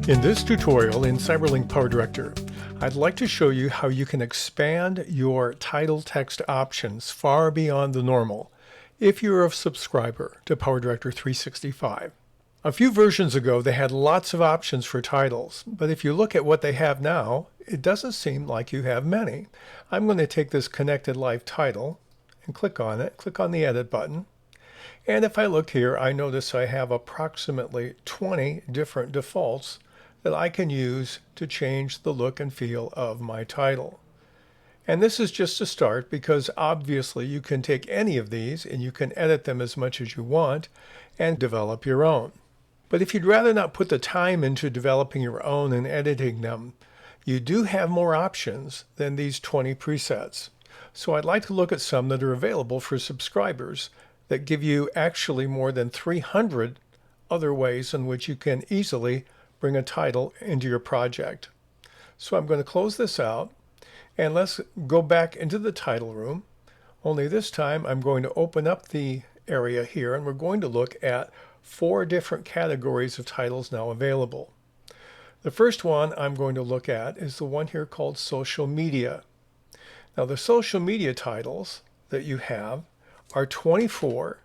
In this tutorial in Cyberlink PowerDirector, I'd like to show you how you can expand your title text options far beyond the normal if you're a subscriber to PowerDirector 365. A few versions ago, they had lots of options for titles, but if you look at what they have now, it doesn't seem like you have many. I'm going to take this Connected Live title and click on it, click on the Edit button. And if I look here, I notice I have approximately 20 different defaults that I can use to change the look and feel of my title. And this is just a start because obviously you can take any of these and you can edit them as much as you want and develop your own. But if you'd rather not put the time into developing your own and editing them, you do have more options than these 20 presets. So I'd like to look at some that are available for subscribers that give you actually more than 300 other ways in which you can easily bring a title into your project. So I'm going to close this out and let's go back into the title room. Only this time I'm going to open up the area here and we're going to look at 4 different categories of titles now available. The first one I'm going to look at is the one here called social media. Now the social media titles that you have are 24,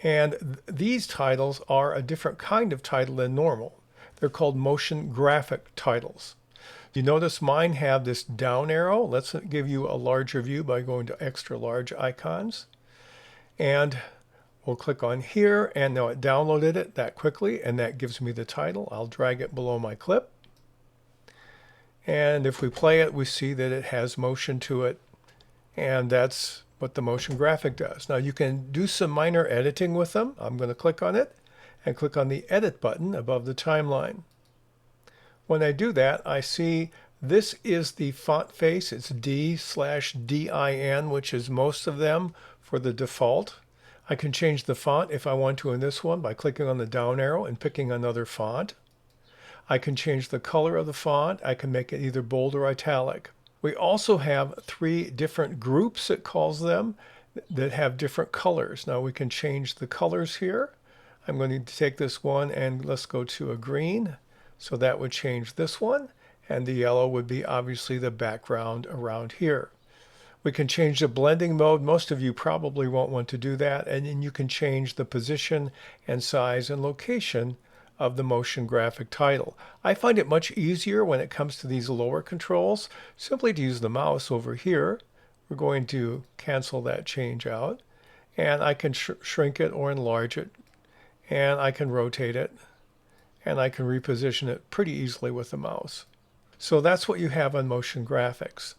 and these titles are a different kind of title than normal. They're called motion graphic titles. You notice mine have this down arrow. Let's give you a larger view by going to extra large icons. And we'll click on here, and now it downloaded it that quickly, and that gives me the title. I'll drag it below my clip. And if we play it, we see that it has motion to it, and that's what the motion graphic does. Now you can do some minor editing with them. I'm going to click on it and click on the Edit button above the timeline. When I do that, I see this is the font face. It's D/DIN, which is most of them for the default. I can change the font if I want to in this one by clicking on the down arrow and picking another font. I can change the color of the font. I can make it either bold or italic. We also have 3 different groups, it calls them, that have different colors. Now we can change the colors here. I'm going to take this one and let's go to a green. So that would change this one, and the yellow would be obviously the background around here. We can change the blending mode. Most of you probably won't want to do that, and then you can change the position and size and location of the motion graphic title. I find it much easier when it comes to these lower controls simply to use the mouse over here. We're going to cancel that change out, and I can shrink it or enlarge it, and I can rotate it, and I can reposition it pretty easily with the mouse. So that's what you have on motion graphics.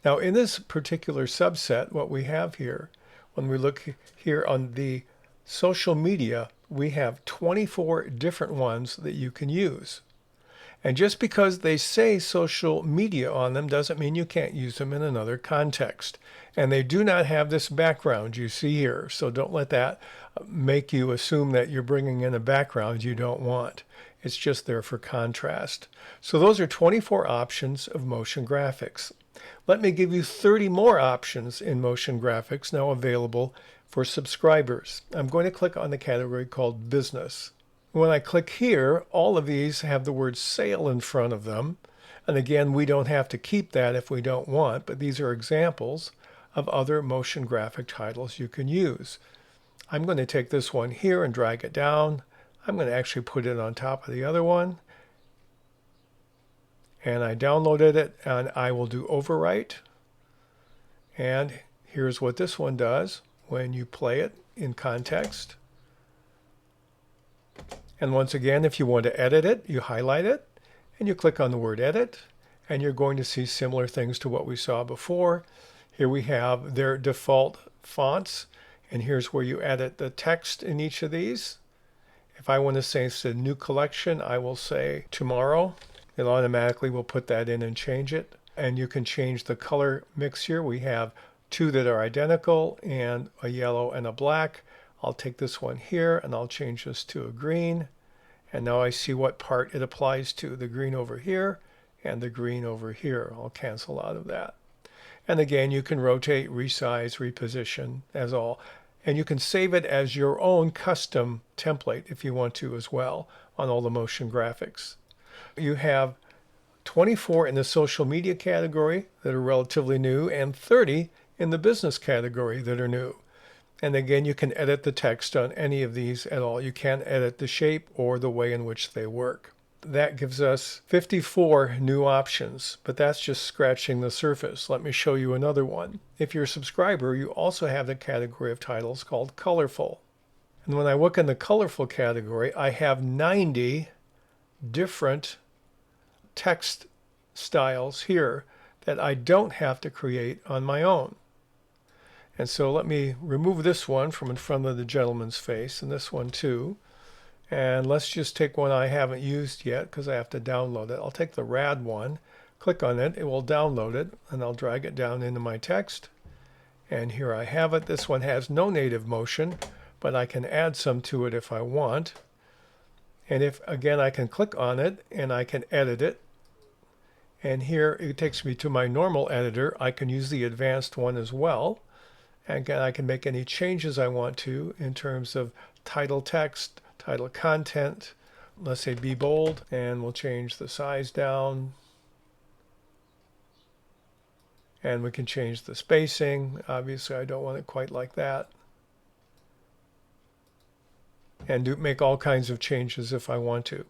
Now in this particular subset, what we have here, when we look here on the social media, we have 24 different ones that you can use. And just because they say social media on them doesn't mean you can't use them in another context. And they do not have this background you see here, so don't let that make you assume that you're bringing in a background you don't want. It's just there for contrast. So those are 24 options of motion graphics. Let me give you 30 more options in motion graphics now available for subscribers. I'm going to click on the category called Business. When I click here, all of these have the word sale in front of them. And again, we don't have to keep that if we don't want, but these are examples of other motion graphic titles you can use. I'm going to take this one here and drag it down. I'm going to actually put it on top of the other one. And I downloaded it, and I will do overwrite. And here's what this one does when you play it in context. And once again, if you want to edit it, you highlight it, and you click on the word Edit, and you're going to see similar things to what we saw before. Here we have their default fonts, and here's where you edit the text in each of these. If I want to say it's a new collection, I will say tomorrow. It automatically will put that in and change it. And you can change the color mix here. We have 2 that are identical and a yellow and a black. I'll take this one here and I'll change this to a green. And now I see what part it applies to, the green over here and the green over here. I'll cancel out of that. And again, you can rotate, resize, reposition as all. And you can save it as your own custom template if you want to as well on all the motion graphics. You have 24 in the social media category that are relatively new, and 30 in the business category that are new. And again, you can edit the text on any of these at all. You can't edit the shape or the way in which they work. That gives us 54 new options, but that's just scratching the surface. Let me show you another one. If you're a subscriber, you also have the category of titles called colorful. And when I look in the colorful category, I have 90 different text styles here that I don't have to create on my own. And so let me remove this one from in front of the gentleman's face, and this one too. And let's just take one I haven't used yet because I have to download it. I'll take the rad one, click on it, it will download it, and I'll drag it down into my text. And here I have it. This one has no native motion, but I can add some to it if I want. And if, again, I can click on it and I can edit it. And here it takes me to my normal editor. I can use the advanced one as well. And again, I can make any changes I want to in terms of title text, title content. Let's say be bold, and we'll change the size down. And we can change the spacing. Obviously, I don't want it quite like that. And make all kinds of changes if I want to.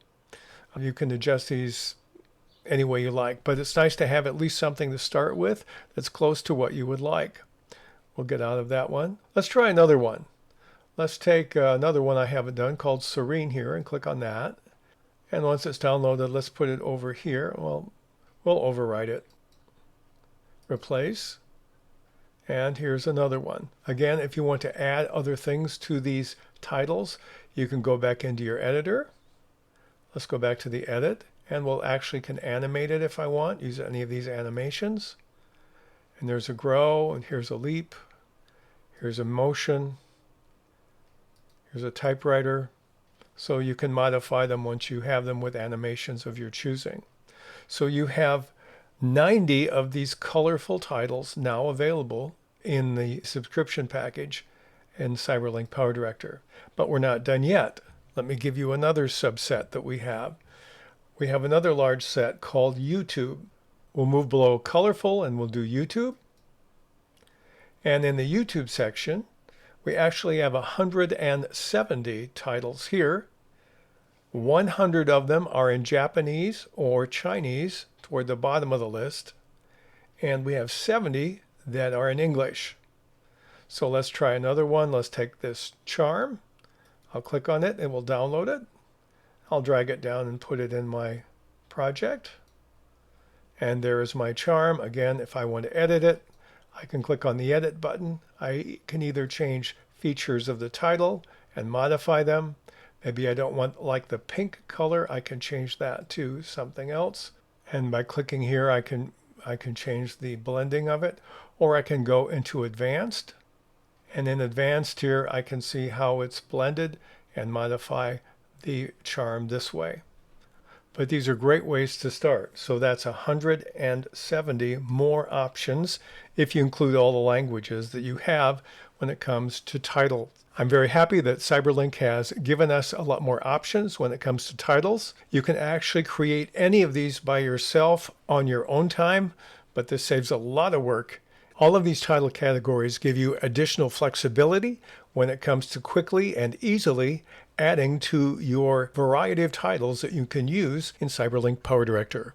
You can adjust these any way you like, but it's nice to have at least something to start with that's close to what you would like. We'll get out of that one. Let's try another one. Let's take another one I haven't done called Serene here and click on that. And once it's downloaded, let's put it over here. Well, we'll overwrite it. Replace. And here's another one. Again, if you want to add other things to these titles, you can go back into your editor. Let's go back to the edit, and we'll actually can animate it if I want, use any of these animations. And there's a grow, and here's a leap, here's a motion, here's a typewriter. So you can modify them once you have them with animations of your choosing. So you have 90 of these colorful titles now available in the subscription package in CyberLink PowerDirector. But we're not done yet. Let me give you another subset that we have. We have another large set called YouTube. We'll move below colorful and we'll do YouTube. And in the YouTube section, we actually have 170 titles here. 100 of them are in Japanese or Chinese toward the bottom of the list. And we have 70 that are in English. So let's try another one. Let's take this charm. I'll click on it and we'll download it. I'll drag it down and put it in my project. And there is my charm. Again, if I want to edit it, I can click on the edit button. I can either change features of the title and modify them. Maybe I don't want like the pink color. I can change that to something else. And by clicking here, I can change the blending of it, or I can go into advanced. And in advanced here, I can see how it's blended and modify the charm this way. But these are great ways to start. So that's 170 more options if you include all the languages that you have when it comes to title. I'm very happy that CyberLink has given us a lot more options when it comes to titles. You can actually create any of these by yourself on your own time, but this saves a lot of work. All of these title categories give you additional flexibility when it comes to quickly and easily adding to your variety of titles that you can use in CyberLink PowerDirector.